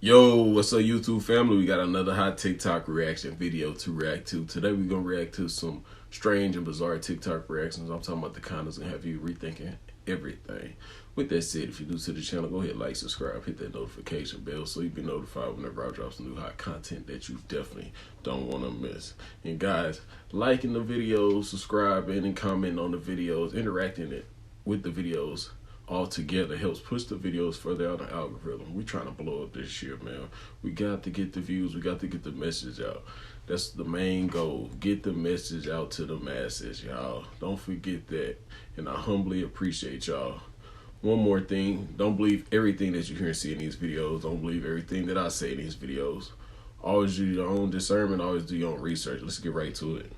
Yo, what's up YouTube family? We got another hot TikTok reaction video to react to. Today we're going to react to some strange and bizarre TikTok reactions. I'm talking about the kind that's going to have you rethinking everything. With that said, if you're new to the channel, go ahead, like, subscribe, hit that notification bell so you be notified whenever I drop some new hot content that you definitely don't want to miss. And guys, liking the videos, subscribing and commenting on the videos, interacting it with the videos all together helps push the videos further out the algorithm. We trying to blow up this year, man. We got to get the views. We got to get the message out. That's the main goal. Get the message out to the masses, y'all. Don't forget that. And I humbly appreciate y'all. One more thing. Don't believe everything that you hear and see in these videos. Don't believe everything that I say in these videos. Always do your own discernment. Always do your own research. Let's get right to it.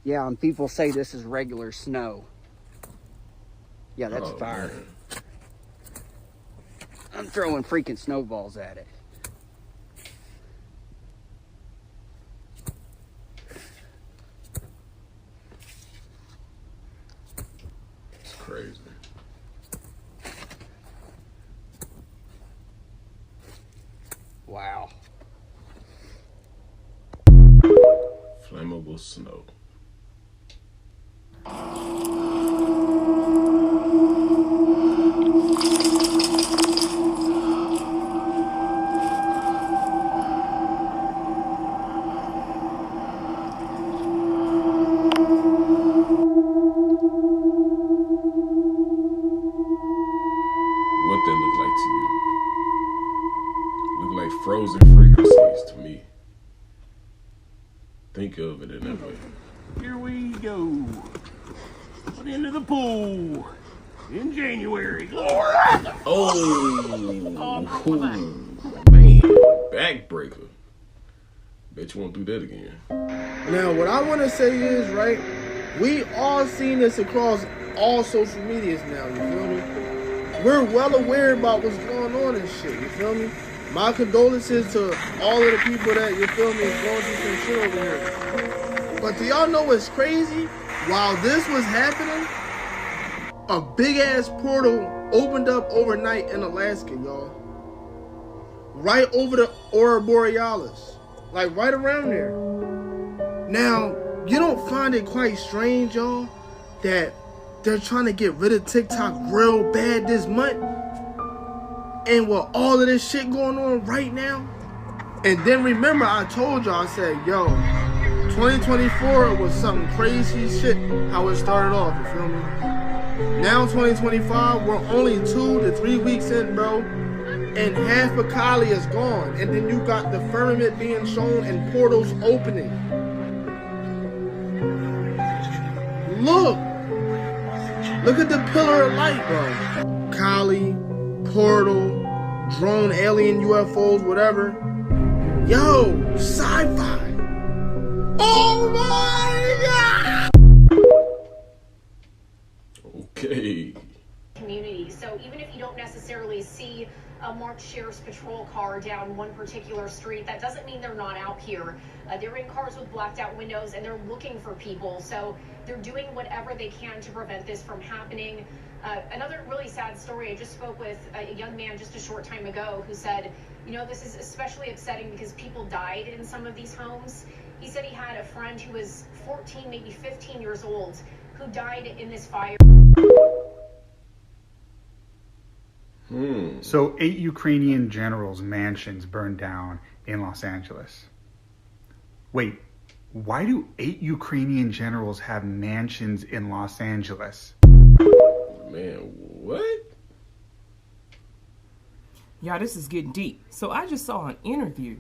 Yeah, and people say this is regular snow. Yeah, that's fire. Man. I'm throwing freaking snowballs at it. It's crazy. Wow. Flammable snow. What that look like to you? Look like frozen frequencies to me. Think of it in that way. Here we go. Into the pool in January. Oh, man, backbreaker. Bet you won't do that again. Now, what I want to say is, right, we all seen this across all social medias now, you feel me? We're well aware about what's going on and shit, you feel me? My condolences to all of the people that, you feel me, is going through some shit over here. But do y'all know what's crazy? While this was happening, a big-ass portal opened up overnight in Alaska, y'all. Right over the Aurora Borealis. Like, right around there. Now, you don't find it quite strange, y'all, that they're trying to get rid of TikTok real bad this month? And with all of this shit going on right now? And then remember, I told y'all, I said, yo, 2024 was something crazy shit, how it started off, you feel me? Now 2025, we're only 2 to 3 weeks in, bro, and half of Cali is gone. And then you got the firmament being shown and portals opening. Look at the pillar of light, bro. Cali, portal, drone, alien, UFOs, whatever. Yo, sci-fi. Oh my God! Okay. Community. So even if you don't necessarily see a marked sheriff's patrol car down one particular street, that doesn't mean they're not out here. They're in cars with blacked out windows and they're looking for people. So they're doing whatever they can to prevent this from happening. Another really sad story, I just spoke with a young man just a short time ago who said, you know, this is especially upsetting because people died in some of these homes. He said he had a friend who was 14, maybe 15 years old, who died in this fire. So 8 Ukrainian generals' mansions burned down in Los Angeles. Wait, why do 8 Ukrainian generals have mansions in Los Angeles? Man, what? Y'all, this is getting deep. So I just saw an interview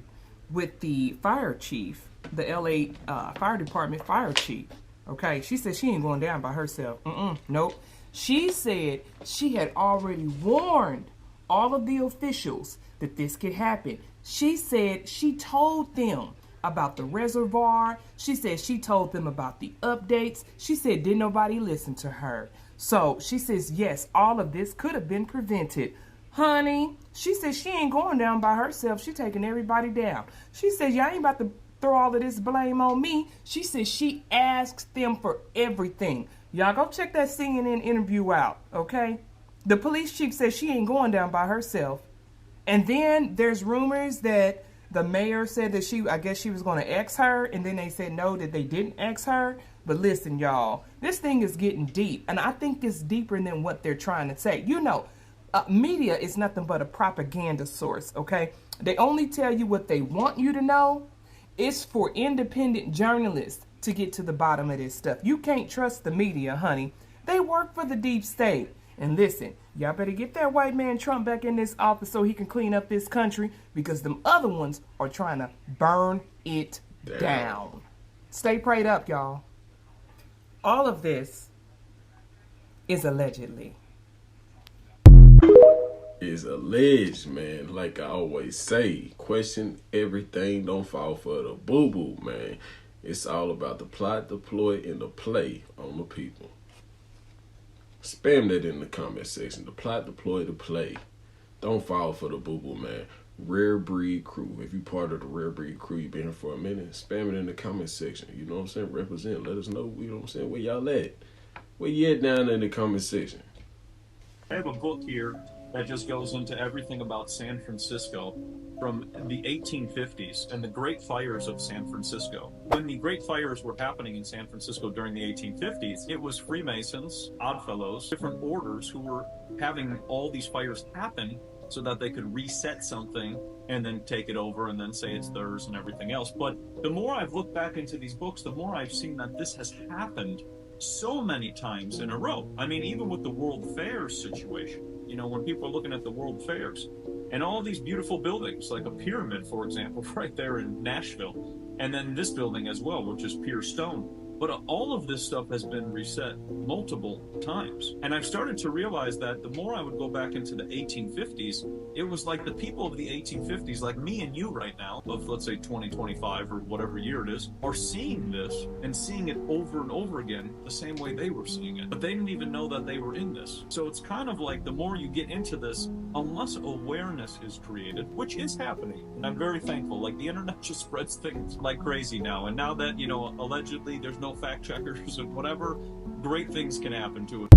with the fire chief, the LA Fire Department fire chief. Okay, she said she ain't going down by herself. Nope. She said she had already warned all of the officials that this could happen. She said she told them about the reservoir. She said she told them about the updates. She said didn't nobody listen to her. So she says, yes, all of this could have been prevented. Honey, she says she ain't going down by herself. She taking everybody down. She says, y'all ain't about to throw all of this blame on me. She says she asks them for everything. Y'all go check that CNN interview out, okay? The police chief says she ain't going down by herself. And then there's rumors that the mayor said that I guess she was going to ex her, and then they said no, that they didn't ex her. But listen, y'all, this thing is getting deep, and I think it's deeper than what they're trying to say. You know, media is nothing but a propaganda source, okay? They only tell you what they want you to know. It's for independent journalists to get to the bottom of this stuff. You can't trust the media, honey. They work for the deep state. And listen, y'all better get that white man Trump back in this office so he can clean up this country, because them other ones are trying to burn it down. Stay prayed up, y'all. All of this is allegedly. Is alleged, man. Like I always say, question everything, don't fall for the boo-boo, man. It's all about the plot, the ploy, and the play on the people. Spam that in the comment section. The plot, the ploy, the play. Don't fall for the boo-boo, man. Rare Breed Crew. If you part of the Rare Breed Crew, you been here for a minute, spam it in the comment section. You know what I'm saying? Represent. Let us know, you know what I'm saying, where y'all at. Where you at down in the comment section. I have a book here that just goes into everything about San Francisco from the 1850s and the Great Fires of San Francisco. When the Great Fires were happening in San Francisco during the 1850s, it was Freemasons, Oddfellows, different orders who were having all these fires happen so that they could reset something and then take it over and then say it's theirs and everything else. But the more I've looked back into these books, the more I've seen that this has happened so many times in a row. I mean, even with the World Fairs situation, you know, when people are looking at the World Fairs and all these beautiful buildings, like a pyramid, for example, right there in Nashville, and then this building as well, which is pure stone. But all of this stuff has been reset multiple times. And I've started to realize that the more I would go back into the 1850s, it was like the people of the 1850s, like me and you right now, of let's say 2025 or whatever year it is, are seeing this and seeing it over and over again the same way they were seeing it. But they didn't even know that they were in this. So it's kind of like the more you get into this, unless awareness is created, which is happening, and I'm very thankful. Like the internet just spreads things like crazy now. And now that, you know, allegedly there's no fact checkers and whatever, great things can happen to it.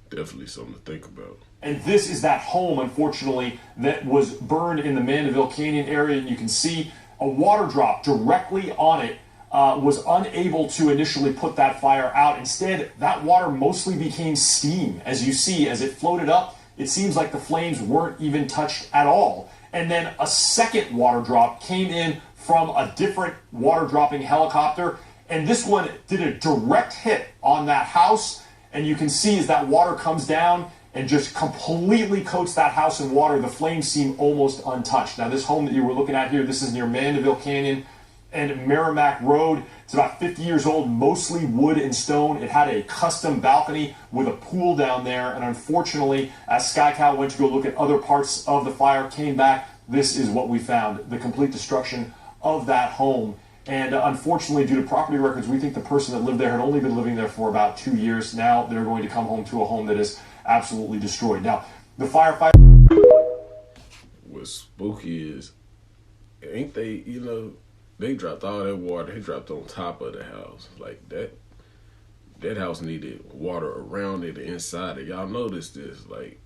Definitely something to think about. And this is that home, unfortunately, that was burned in the Mandeville Canyon area. And you can see a water drop directly on it was unable to initially put that fire out. Instead, that water mostly became steam. As you see, as it floated up, it seems like the flames weren't even touched at all. And then a second water drop came in from a different water dropping helicopter. And this one did a direct hit on that house. And you can see as that water comes down and just completely coats that house in water, the flames seem almost untouched. Now, this home that you were looking at here, this is near Mandeville Canyon and Merrimack Road. It's about 50 years old, mostly wood and stone. It had a custom balcony with a pool down there. And unfortunately, as SkyCow went to go look at other parts of the fire, came back, this is what we found, the complete destruction of that home. And unfortunately, due to property records, we think the person that lived there had only been living there for about 2 years. Now they're going to come home to a home that is absolutely destroyed. Now, the firefighter... What's spooky is, ain't they, you know, they dropped all that water, they dropped on top of the house. Like that house needed water around it, inside it. Y'all noticed this, like,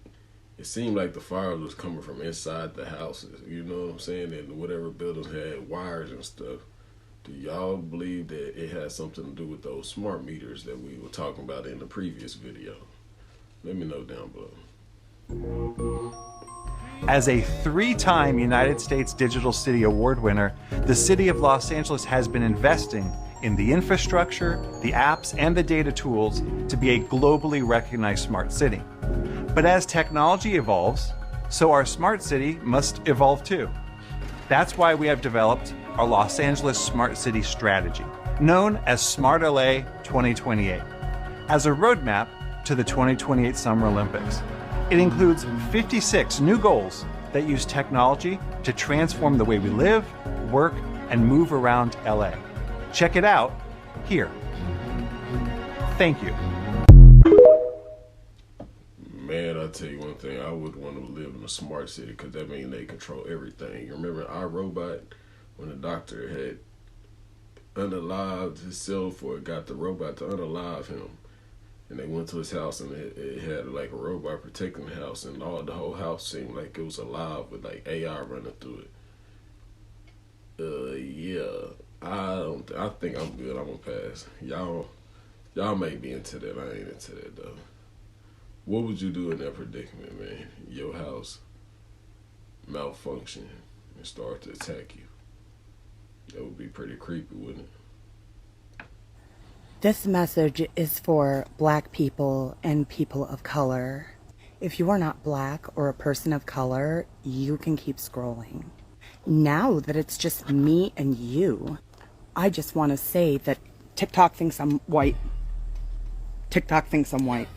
it seemed like the fire was coming from inside the houses, you know what I'm saying? And whatever buildings had wires and stuff. Do y'all believe that it has something to do with those smart meters that we were talking about in the previous video? Let me know down below. As a 3-time United States Digital City Award winner, the City of Los Angeles has been investing in the infrastructure, the apps, and the data tools to be a globally recognized smart city. But as technology evolves, so our smart city must evolve too. That's why we have developed our Los Angeles Smart City Strategy, known as Smart LA 2028, as a roadmap to the 2028 Summer Olympics. It includes 56 new goals that use technology to transform the way we live, work, and move around LA. Check it out here. Thank you. Man, I'll tell you one thing. I would want to live in a smart city because that means they control everything. You remember iRobot when the doctor had unalived himself or got the robot to unalive him? And they went to his house and it had like a robot protecting the house, and the whole house seemed like it was alive with like AI running through it. Yeah. I think I'm good. I'm gonna pass. Y'all may be into that. I ain't into that though. What would you do in that predicament, man? Your house malfunction and start to attack you. That would be pretty creepy, wouldn't it? This message is for Black people and people of color. If you are not Black or a person of color, you can keep scrolling. Now that it's just me and you, I just want to say that TikTok thinks I'm white. TikTok thinks I'm white.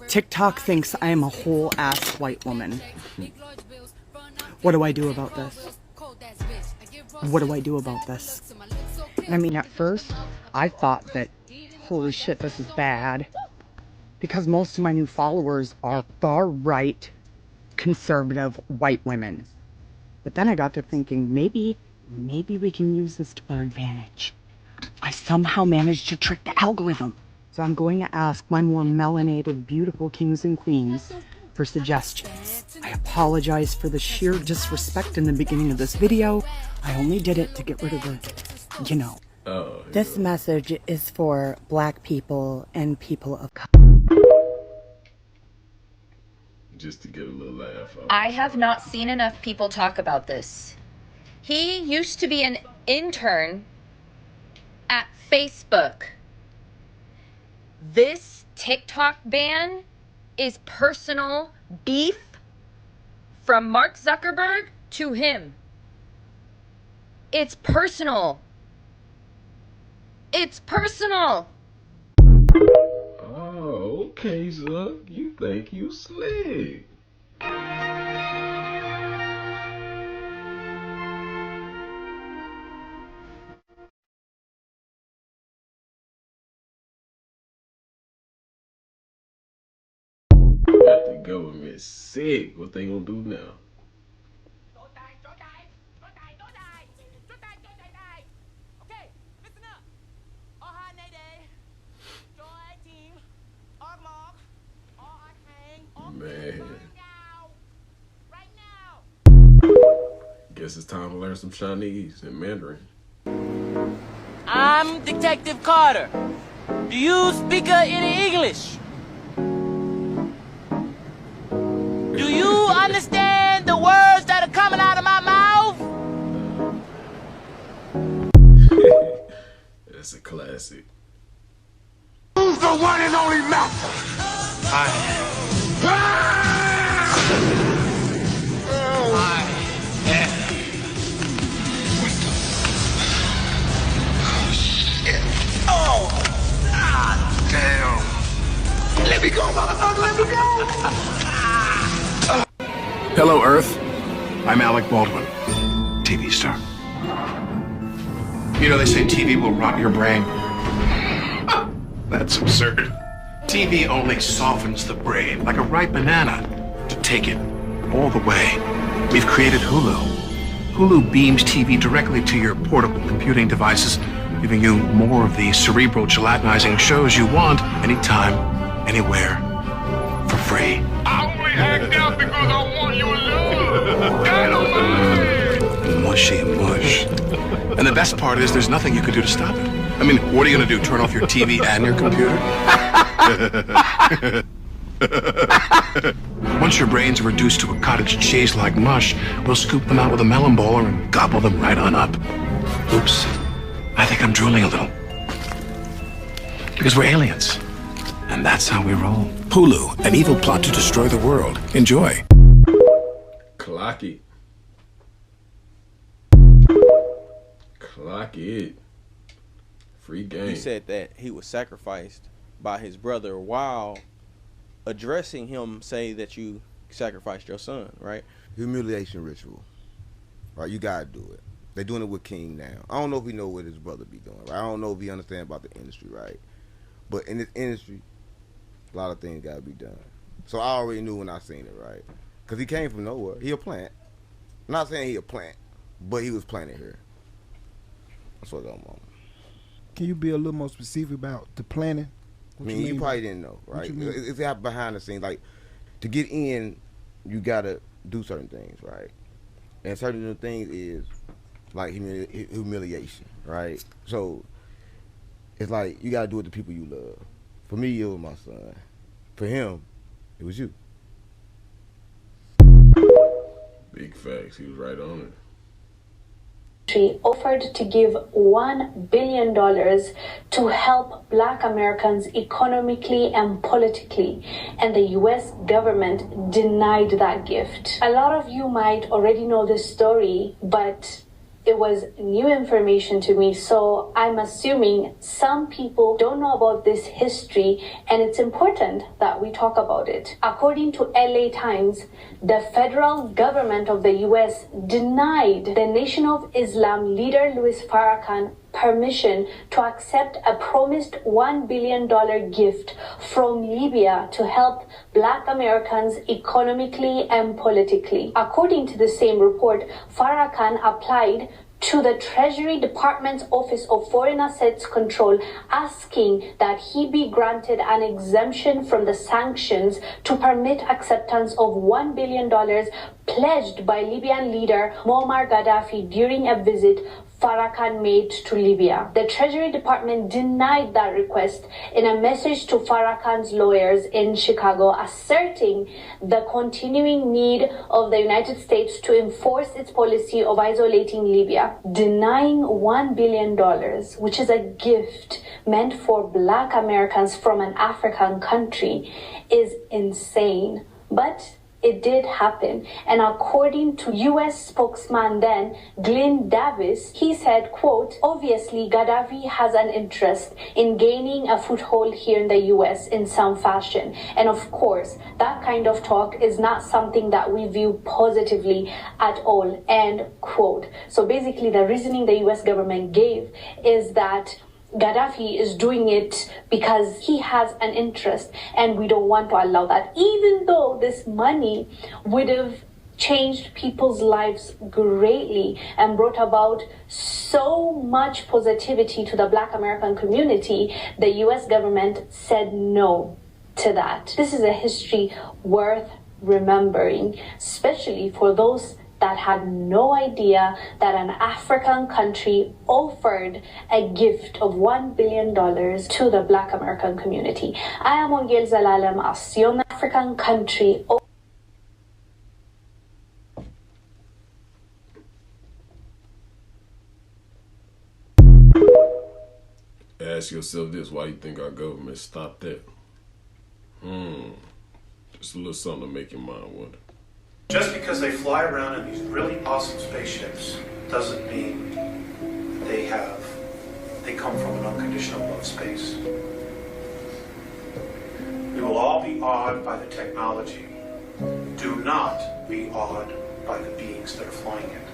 TikTok thinks I am a whole ass white woman. What do I do about this? What do I do about this? I mean, at first, I thought that, holy shit, this is bad. Because most of my new followers are far-right, conservative white women. But then I got to thinking, maybe we can use this to our advantage. I somehow managed to trick the algorithm. So I'm going to ask my more melanated, beautiful kings and queens for suggestions. I apologize for the sheer disrespect in the beginning of this video. I only did it to get rid of the, you know. Oh, yeah. This message is for Black people and people of color. Just to get a little laugh out. I have not seen enough people talk about this. He used to be an intern at Facebook. This TikTok ban is personal beef from Mark Zuckerberg to him. It's personal. It's personal. Oh, okay, Zuck. You think you slick. Got the government sick. What they gonna do now? Man. Guess it's time to learn some Chinese and Mandarin. I'm Detective Carter. Do you speak any English? Do you understand the words that are coming out of my mouth? That's a classic. Who's the one and only master? Damn. Let me go, motherfucker, let me go. Hello, Earth. I'm Alec Baldwin, TV star. You know, they say TV will rot your brain. That's absurd. TV only softens the brain like a ripe banana to take it all the way. We've created Hulu. Hulu beams TV directly to your portable computing devices, giving you more of the cerebral gelatinizing shows you want anytime, anywhere, for free. I only act out because I want your love. Dynamite. Mushy mush. And the best part is there's nothing you can do to stop it. I mean, what are you going to do, turn off your TV and your computer? Once your brains are reduced to a cottage cheese like mush, we'll scoop them out with a melon bowler and gobble them right on up. Oops. I think I'm drooling a little. Because we're aliens. And that's how we roll. Hulu, an evil plot to destroy the world. Enjoy. Clock it. Clock it. Free game. He said that he was sacrificed by his brother while addressing him, say that you sacrificed your son, right? Humiliation ritual. Right, you gotta do it. They're doing it with King now. I don't know if he know what his brother be doing. Right? I don't know if he understand about the industry, right? But in this industry, a lot of things gotta be done. So I already knew when I seen it, right? Because he came from nowhere. He a plant. I'm not saying he a plant, but he was planted here. That's what I'm on. Can you be a little more specific about the planning? I mean, you probably didn't know, right? It's behind the scenes. Like, to get in, you gotta do certain things, right? And certain things is like humiliation, right? So it's like you gotta do it to people you love. For me, it was my son. For him, it was you. Big facts. He was right on it. Offered to give $1 billion to help Black Americans economically and politically, and the US government denied that gift. A lot of you might already know this story, but it was new information to me, so I'm assuming some people don't know about this history, and it's important that we talk about it. According to LA Times, the federal government of the US denied the Nation of Islam leader Louis Farrakhan permission to accept a promised $1 billion gift from Libya to help Black Americans economically and politically. According to the same report, Farrakhan applied to the Treasury Department's Office of Foreign Assets Control, asking that he be granted an exemption from the sanctions to permit acceptance of $1 billion pledged by Libyan leader Muammar Gaddafi during a visit Farrakhan made to Libya. The Treasury Department denied that request in a message to Farrakhan's lawyers in Chicago, asserting the continuing need of the United States to enforce its policy of isolating Libya. Denying $1 billion, which is a gift meant for Black Americans from an African country, is insane. But it did happen, and according to U.S. spokesman then, Glenn Davis, he said, quote, obviously Gaddafi has an interest in gaining a foothold here in the U.S. in some fashion, and of course, that kind of talk is not something that we view positively at all, end quote. So basically, the reasoning the U.S. government gave is that Gaddafi is doing it because he has an interest, and we don't want to allow that, even though this money would have changed people's lives greatly and brought about so much positivity to the Black American community. The US government said no to that. This is a history worth remembering, especially for those that had no idea that an African country offered a gift of $1 billion to the Black American community. I am Ongel Zalalem, assume African country. Ask yourself this: why you think our government stopped that? Just a little something to make your mind wonder. Just because they fly around in these really awesome spaceships doesn't mean they come from an unconditional love space. We will all be awed by the technology. Do not be awed by the beings that are flying it.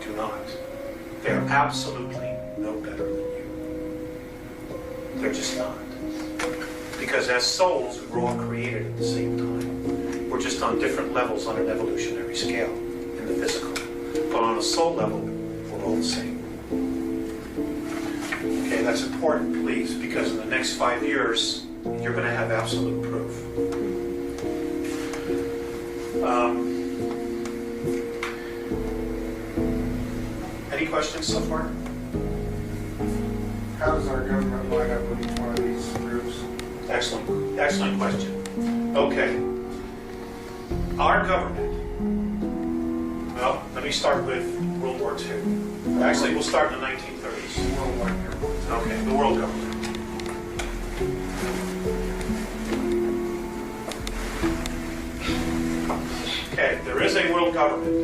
Do not. They are absolutely no better than you. They're just not. Because as souls, we were all created at the same time. We're just on different levels on an evolutionary scale in the physical. But on a soul level, we're all the same. Okay, that's important, please, because in the next 5 years, you're going to have absolute proof. Any questions so far? How does our government line up with each one of these groups? Excellent question. Okay. Our government, well, let me start with World War II. Actually, we'll start in the 1930s. Okay, the world government. Okay, there is a world government.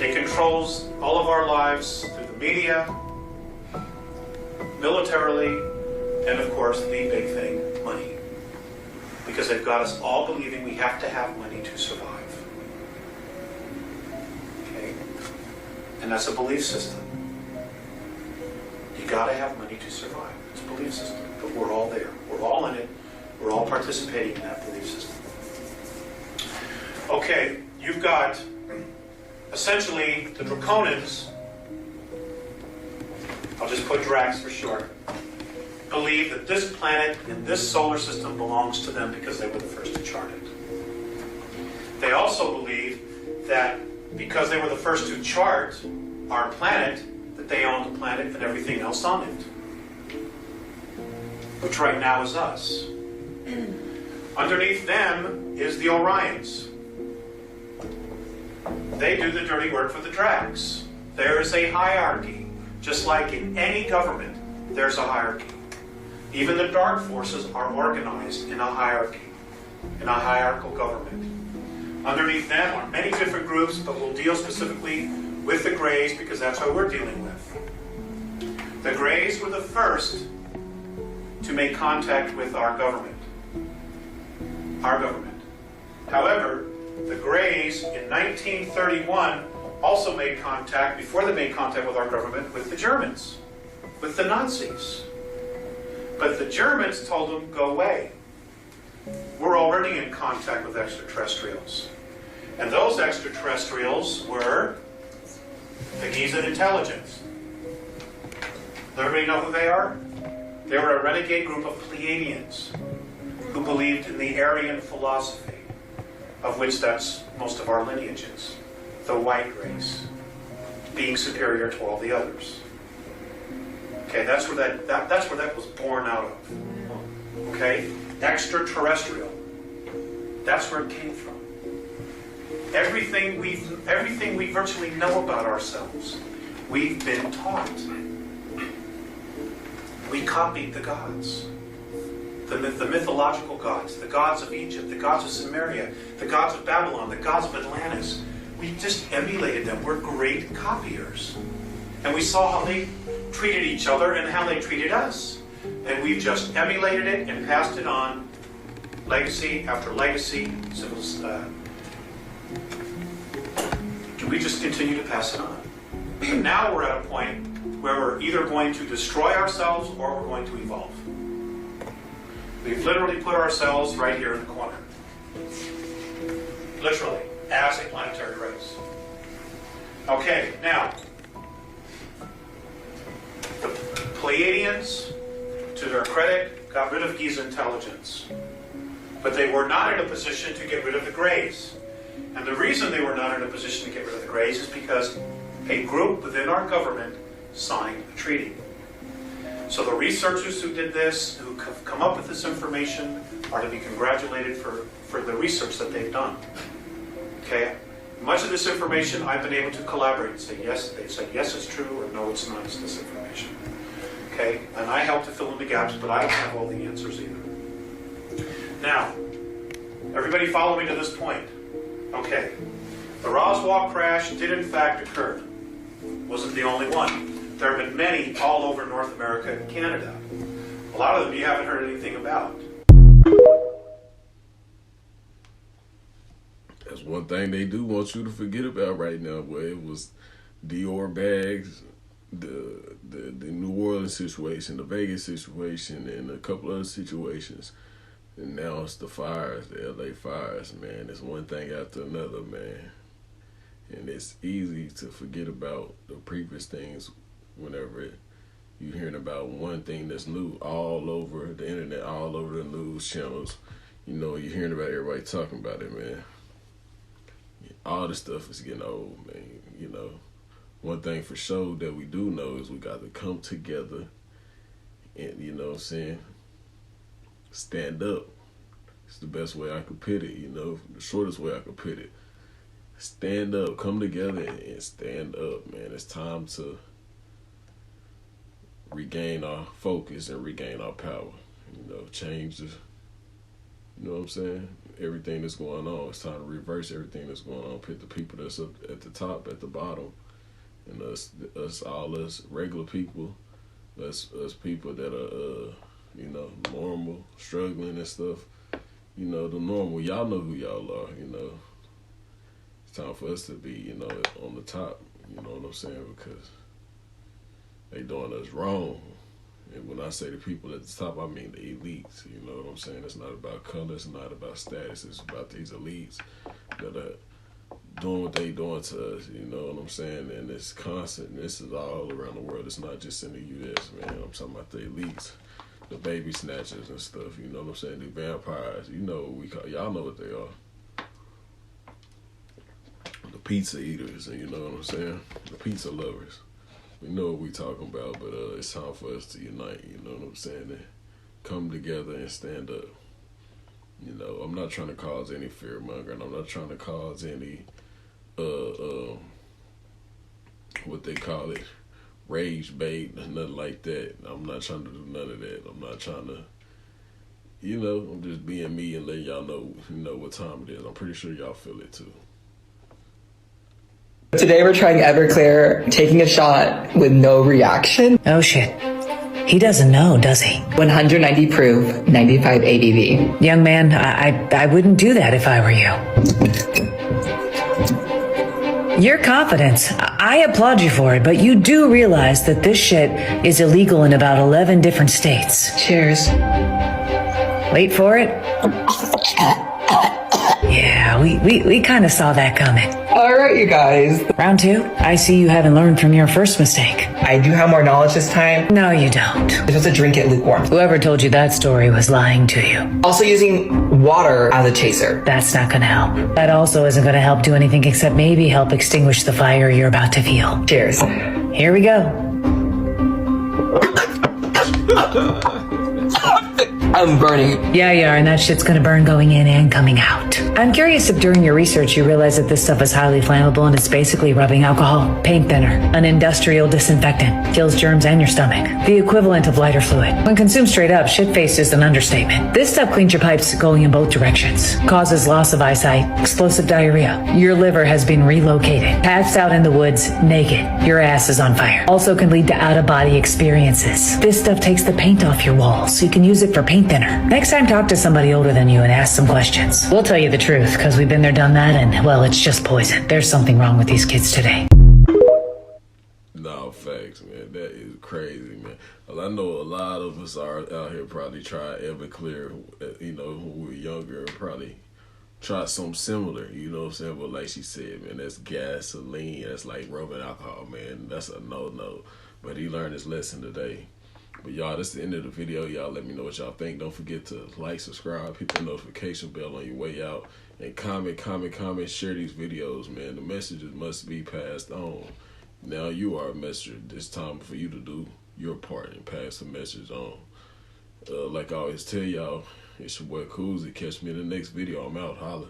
It controls all of our lives through the media, militarily, and of course, the big thing, money. Because they've got us all believing we have to have money to survive. And that's a belief system. You gotta have money to survive. It's a belief system. But we're all there. We're all in it. We're all participating in that belief system. Okay, you've got essentially the Draconians, I'll just put Drax for short, believe that this planet and this solar system belongs to them because they were the first to chart it. They also believe that because they were the first to chart our planet, that they own the planet and everything else on it, which right now is us. Underneath them is the Orions. They do the dirty work for the Drax. There is a hierarchy. Just like in any government, there's a hierarchy. Even the dark forces are organized in a hierarchy, in a hierarchical government. Underneath them are many different groups, but we'll deal specifically with the Greys because that's what we're dealing with. The Greys were the first to make contact with our government. Our government. However, the Greys in 1931 also made contact, before they made contact with our government, with the Germans, with the Nazis. But the Germans told them, go away. We're already in contact with extraterrestrials. And those extraterrestrials were the Giza intelligence. Does everybody know who they are? They were a renegade group of Pleiadians who believed in the Aryan philosophy, of which that's most of our lineages. The white race being superior to all the others. Okay, that's where that was born out of. Okay, extraterrestrial. That's where it came from. Everything we virtually know about ourselves, we've been taught. We copied the gods, the mythological gods, the gods of Egypt, the gods of Sumeria, the gods of Babylon, the gods of Atlantis. We just emulated them. We're great copiers. And we saw how they treated each other and how they treated us. And we've just emulated it and passed it on, legacy after legacy. We just continue to pass it on. And now we're at a point where we're either going to destroy ourselves or we're going to evolve. We've literally put ourselves right here in the corner. Literally. As a planetary race. Okay, now, the Pleiadians, to their credit, got rid of Giza intelligence. But they were not in a position to get rid of the Greys. And the reason they were not in a position to get rid of the Greys is because a group within our government signed a treaty. So the researchers who did this, who have come up with this information, are to be congratulated for the research that they've done. Okay, much of this information I've been able to collaborate and say yes, they've said yes it's true or no it's not, it's this information. Okay, and I help to fill in the gaps, but I don't have all the answers either. Now, everybody follow me to this point. Okay, the Roswell crash did in fact occur. Wasn't the only one. There have been many all over North America and Canada. A lot of them you haven't heard anything about. That's one thing they do want you to forget about right now, boy. It was Dior bags, the New Orleans situation, the Vegas situation, and a couple other situations. And now it's the fires, the LA fires, man. It's one thing after another, man. And it's easy to forget about the previous things whenever you're hearing about one thing that's new all over the internet, all over the news channels. You know, you're hearing about everybody talking about it, man. All this stuff is getting old, man. You know, one thing for sure that we do know is we got to come together and, you know what I'm saying, stand up. It's the best way I could put it, you know, the shortest way I could put it. Stand up, come together and stand up, man. It's time to regain our focus and regain our power. You know, change the, you know what I'm saying? Everything that's going on. It's time to reverse everything that's going on. Put the people that's up at the top, at the bottom, and us regular people, us people that are, you know, normal, struggling and stuff. You know, the normal. Y'all know who y'all are. You know, it's time for us to be, you know, on the top. You know what I'm saying? Because they doing us wrong. And when I say the people at the top, I mean the elites. You know what I'm saying? It's not about color. It's not about status. It's about these elites that are doing what they doing to us. You know what I'm saying? And it's constant. This is all around the world. It's not just in the U.S., man. I'm talking about the elites, the baby snatchers and stuff. You know what I'm saying? The vampires. You know what we call. Y'all know what they are. The pizza eaters, and you know what I'm saying? The pizza lovers. We know what we talking about, but it's time for us to unite, you know what I'm saying? And come together and stand up. You know, I'm not trying to cause any fear mongering. I'm not trying to cause any, what they call it, rage bait, nothing like that. I'm not trying to do none of that. I'm not trying to, you know, I'm just being me and letting y'all know, you know, what time it is. I'm pretty sure y'all feel it too. Today we're trying Everclear, taking a shot with no reaction. Oh shit. He doesn't know, does he? 190 proof, 95 ABV. Young man, I wouldn't do that if I were you. Your confidence, I applaud you for it, but you do realize that this shit is illegal in about 11 different states. Cheers. Wait for it. Yeah, we kind of saw that coming. All right, you guys. Round two. I see you haven't learned from your first mistake. I do have more knowledge this time. No, you don't. You're supposed to drink it lukewarm. Whoever told you that story was lying to you. Also using water as a chaser. That's not gonna help. That also isn't gonna help do anything except maybe help extinguish the fire you're about to feel. Cheers. Here we go. I'm burning. Yeah, you are, and that shit's gonna burn going in and coming out. I'm curious if during your research you realize that this stuff is highly flammable and it's basically rubbing alcohol, paint thinner, an industrial disinfectant, kills germs and your stomach. The equivalent of lighter fluid. When consumed straight up, shit-faced is an understatement. This stuff cleans your pipes going in both directions, causes loss of eyesight, explosive diarrhea. Your liver has been relocated, passed out in the woods, naked. Your ass is on fire. Also can lead to out-of-body experiences. This stuff takes the paint off your walls, so you can use it for paint thinner. Next time, talk to somebody older than you and ask some questions. We'll tell you the truth, because we've been there, done that, and, well, it's just poison. There's something wrong with these kids today. No, facts, man. That is crazy, man. Well, I know a lot of us are out here probably tried Everclear, you know, when we were younger, and probably tried something similar, you know what I'm saying? But like she said, man, that's gasoline. That's like rubbing alcohol, man. That's a no-no. But he learned his lesson today. But y'all, that's the end of the video. Y'all let me know what y'all think. Don't forget to like, subscribe, hit the notification bell on your way out, and comment, share these videos, man. The messages must be passed on. Now you are a messenger. It's time for you to do your part and pass the message on. Like I always tell y'all, it's your boy Coozie. Catch me in the next video. I'm out. Holla.